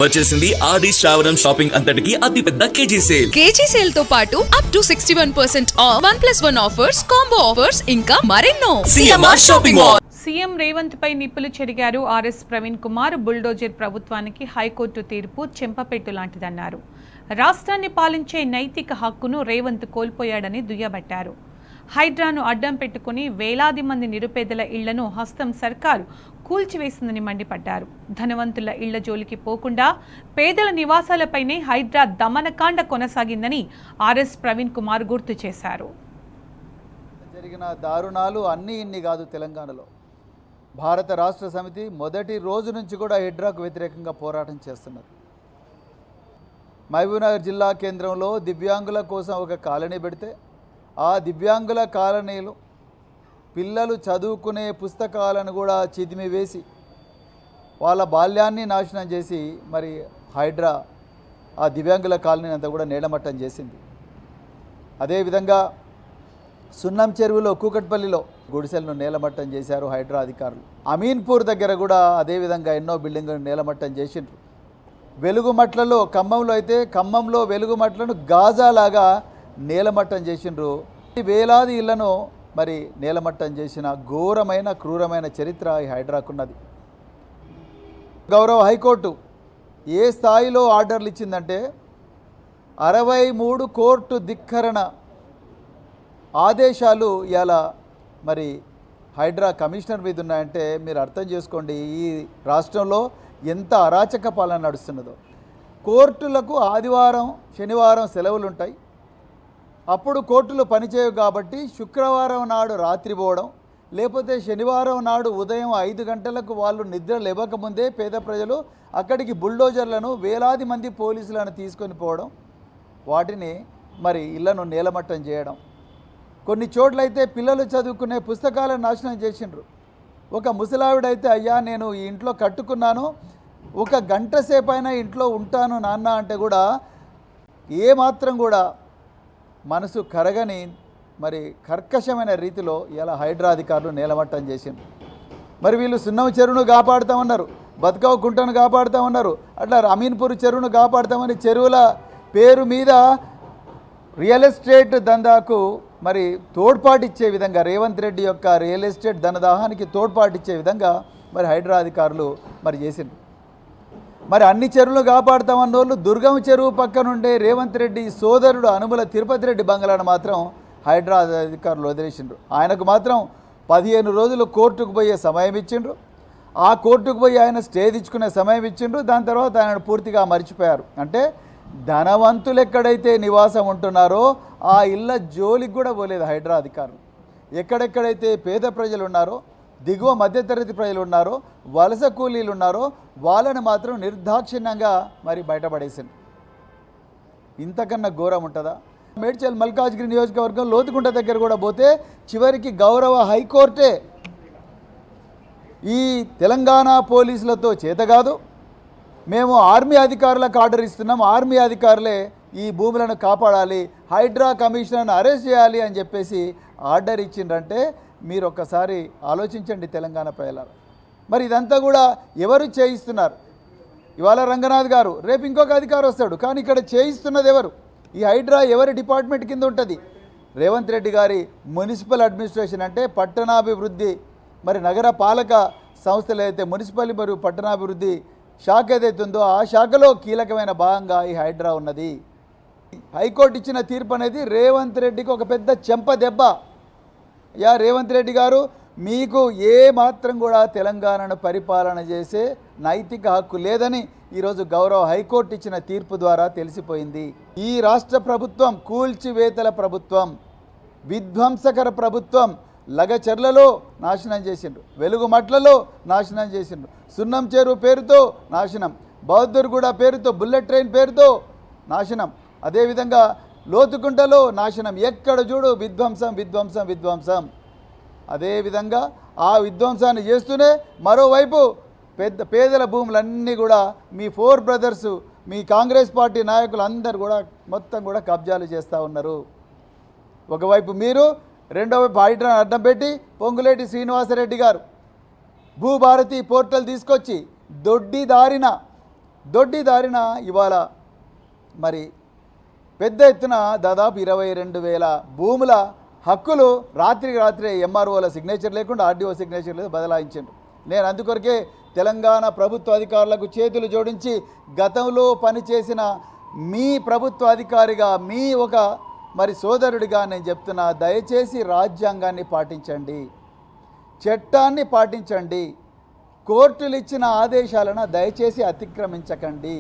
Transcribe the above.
వచ్చేసింది ఆది శ్రావణం షాపింగ్ అంతటికి అతిపెద్ద కేజీ సేల్ తో పాటు up to 61% off 1+1 offers, combo offers ఇంకా మరెన్నో. CMR shopping mall. CM Revanth పై నిప్పులు చెరిగారు ఆర్ఎస్ ప్రవీణ్ కుమార్. బుల్డోజర్ ప్రభుత్వానికి హైకోర్టు తీర్పు చెంపపెట్టు లాంటిదన్నారు. రాష్ట్రాన్ని పాలించే నైతిక హక్కును రేవంత్ కోల్పోయాడని దుయ్యబట్టారు. హైడ్రాను అడ్డం పెట్టుకుని వేలాది మంది నిరుపేదల ఇళ్లను హస్తం సర్కారు కూల్చివేసిందని మండిపడ్డారు. ధనవంతుల ఇళ్ల జోలికి పోకుండా పేదల నివాసాలపైనే హైడ్రా దమనకాండ కొనసాగిందని ఆర్ఎస్ ప్రవీణ్ కుమార్ గుర్తు చేశారు. జరిగిన దారుణాలు అన్నీ ఇన్ని కాదు. తెలంగాణలో భారత రాష్ట్ర సమితి మొదటి రోజు నుంచి కూడా హైడ్రాకు వ్యతిరేకంగా పోరాటం చేస్తున్నారు. మహబూబ్నగర్ జిల్లా కేంద్రంలో దివ్యాంగుల కోసం ఒక కాలనీ పెడితే ఆ దివ్యాంగుల కాలనీలు పిల్లలు చదువుకునే పుస్తకాలను కూడా చిదిమివేసి వాళ్ళ బాల్యాన్ని నాశనం చేసి మరి హైడ్రా ఆ దివ్యాంగుల కాలనీ అంతా కూడా నేలమట్టం చేసింది. అదేవిధంగా సున్నం చెరువులో కూకట్పల్లిలో గుడిసెలను నేలమట్టం చేశారు హైడ్రా అధికారులు. అమీన్పూర్ దగ్గర కూడా అదేవిధంగా ఎన్నో బిల్డింగులను నేలమట్టం చేసిండ్రు. వెలుగుమట్లలో ఖమ్మంలో అయితే ఖమ్మంలో వెలుగుమట్లను గాజాలాగా నేలమట్టం చేసిండ్రు. వేలాది ఇళ్లను మరి నేలమట్టం చేసిన ఘోరమైన క్రూరమైన చరిత్ర ఈ హైడ్రాకున్నది. గౌరవ హైకోర్టు ఏ స్థాయిలో ఆర్డర్లు ఇచ్చిందంటే 63 కోర్టు ధిక్కరణ ఆదేశాలు ఇలా మరి హైడ్రా కమిషనర్ మీద ఉన్నాయంటే మీరు అర్థం చేసుకోండి ఈ రాష్ట్రంలో ఎంత అరాచక పాలన నడుస్తున్నదో. కోర్టులకు ఆదివారం శనివారం సెలవులు ఉంటాయి. అప్పుడు కోర్టులు పనిచేయవు కాబట్టి శుక్రవారం నాడు రాత్రి పోవడం, లేకపోతే శనివారం నాడు ఉదయం 5 గంటలకు వాళ్ళు నిద్ర లేవకముందే పేద ప్రజలు అక్కడికి బుల్డోజర్లను వేలాది మంది పోలీసులను తీసుకొని పోవడం, వాటిని మరి ఇళ్లను నేలమట్టం చేయడం. కొన్ని చోట్లయితే పిల్లలు చదువుకునే పుస్తకాలను నాశనం చేసిండ్రు. ఒక ముసలావిడైతే అయ్యా నేను ఈ ఇంట్లో కట్టుకున్నాను, ఒక గంట సేపైనా ఇంట్లో ఉంటాను నాన్న అంటే కూడా ఏమాత్రం కూడా మనసు కరగని మరి కర్కశమైన రీతిలో ఇలా హైడ్రా అధికారులు నేలమట్టం చేసిండ్రు. మరి వీళ్ళు సున్నం చెరువును కాపాడుతామన్నారు, బతుకవ కుంటను కాపాడుతామన్నారు, అట్లా అమీన్పూర్ చెరువును కాపాడుతామని చెరువుల పేరు మీద రియల్ ఎస్టేట్ దందాకు మరి తోడ్పాటిచ్చే విధంగా రేవంత్ రెడ్డి యొక్క రియల్ ఎస్టేట్ ధనదాహానికి తోడ్పాటిచ్చే విధంగా మరి హైడ్రా అధికారులు మరి చేసిండ్రు. మరి అన్ని చెరువులు కాపాడుతామన్న వాళ్ళు దుర్గం చెరువు పక్కనుండే రేవంత్ రెడ్డి సోదరుడు అనుముల తిరుపతి రెడ్డి బంగ్లాను మాత్రం హైడ్రా అధికారులు వదిలేసిండ్రు. ఆయనకు మాత్రం 15 రోజులు కోర్టుకు పోయే సమయం ఇచ్చిండ్రు. ఆ కోర్టుకు పోయి ఆయన స్టే తెచ్చుకునే సమయం ఇచ్చిండ్రు. దాని తర్వాత ఆయన పూర్తిగా మర్చిపోయారు. అంటే ధనవంతులు ఎక్కడైతే నివాసం ఉంటున్నారో ఆ ఇళ్ళ జోలికి కూడా పోలేదు హైడ్రా అధికారులు. ఎక్కడెక్కడైతే పేద ప్రజలు ఉన్నారో, దిగువ మధ్యతరగతి ప్రజలు ఉన్నారో, వలస కూలీలు ఉన్నారో వాళ్ళని మాత్రం నిర్దాక్షిణ్యంగా మరి బయటపడేసింది. ఇంతకన్నా ఘోరం ఉంటుందా? మేడ్చల్ మల్కాజ్గిరి నియోజకవర్గం లోతుకుంట దగ్గర కూడా పోతే చివరికి గౌరవ హైకోర్టే ఈ తెలంగాణ పోలీసులతో చేతగాదు, మేము ఆర్మీ అధికారులకు ఆర్డర్ ఇస్తున్నాం, ఆర్మీ అధికారులే ఈ భూములను కాపాడాలి, హైడ్రా కమిషనర్ను అరెస్ట్ చేయాలి అని చెప్పేసి ఆర్డర్ ఇచ్చిండ్రంటే మీరు ఒక్కసారి ఆలోచించండి తెలంగాణ ప్రజలారా. మరి ఇదంతా కూడా ఎవరు చేయిస్తున్నారు? ఇవాళ రంగనాథ్ గారు, రేపు ఇంకొక అధికారి వస్తాడు, కానీ ఇక్కడ చేయిస్తున్నది ఎవరు? ఈ హైడ్రా ఎవరి డిపార్ట్మెంట్ కింద ఉంటుంది? రేవంత్ రెడ్డి గారి మున్సిపల్ అడ్మినిస్ట్రేషన్ అంటే పట్టణాభివృద్ధి మరి నగర పాలక సంస్థలు అయితే మున్సిపల్ మరియు పట్టణాభివృద్ధి శాఖ ఏదైతే ఉందో ఆ శాఖలో కీలకమైన భాగంగా ఈ హైడ్రా ఉన్నది. హైకోర్టు ఇచ్చిన తీర్పు అనేది రేవంత్ రెడ్డికి ఒక పెద్ద చెంప దెబ్బ. యా రేవంత్ రెడ్డి గారు, మీకు ఏ మాత్రం కూడా తెలంగాణను పరిపాలన చేసే నైతిక హక్కు లేదని ఈరోజు గౌరవ హైకోర్టు ఇచ్చిన తీర్పు ద్వారా తెలిసిపోయింది. ఈ రాష్ట్ర ప్రభుత్వం కూల్చివేతల ప్రభుత్వం, విధ్వంసకర ప్రభుత్వం. లగచర్లలో నాశనం చేసిండ్రు, వెలుగుమట్లలో నాశనం చేసిండ్రు, సున్నం చెరువు పేరుతో నాశనం, బౌద్ధర్గూడ పేరుతో బుల్లెట్ ట్రైన్ పేరుతో నాశనం, అదేవిధంగా లోతుకుంటలో నాశనం. ఎక్కడ చూడు విధ్వంసం విధ్వంసం విధ్వంసం. అదేవిధంగా ఆ విధ్వంసాన్ని చేస్తూనే మరోవైపు పేదల భూములన్నీ కూడా మీ 4 బ్రదర్స్, మీ కాంగ్రెస్ పార్టీ నాయకులు అందరూ కూడా మొత్తం కూడా కబ్జాలు చేస్తూ ఉన్నారు. ఒకవైపు మీరు, రెండో వైపు హైడ్రాను అడ్డం పెట్టి పొంగులేటి శ్రీనివాసరెడ్డి గారు భూభారతి పోర్టల్ తీసుకొచ్చి దొడ్డి దారిన దొడ్డిదారిన ఇవాళ మరి పెద్ద ఎత్తున దాదాపు 22,000 భూముల హక్కులు రాత్రికి రాత్రే ఎంఆర్ఓల సిగ్నేచర్ లేకుండా ఆర్డీఓ సిగ్నేచర్ లేదు బదలాయించారు. నేను అందుకొరకే తెలంగాణ ప్రభుత్వ అధికారులకు చేతులు జోడించి గతంలో పనిచేసిన మీ ప్రభుత్వ అధికారిగా మీ ఒక మరి సోదరుడిగా నేను చెప్తున్నా, దయచేసి రాజ్యాంగాన్ని పాటించండి, చట్టాన్ని పాటించండి, కోర్టులు ఇచ్చిన ఆదేశాలను దయచేసి అతిక్రమించకండి.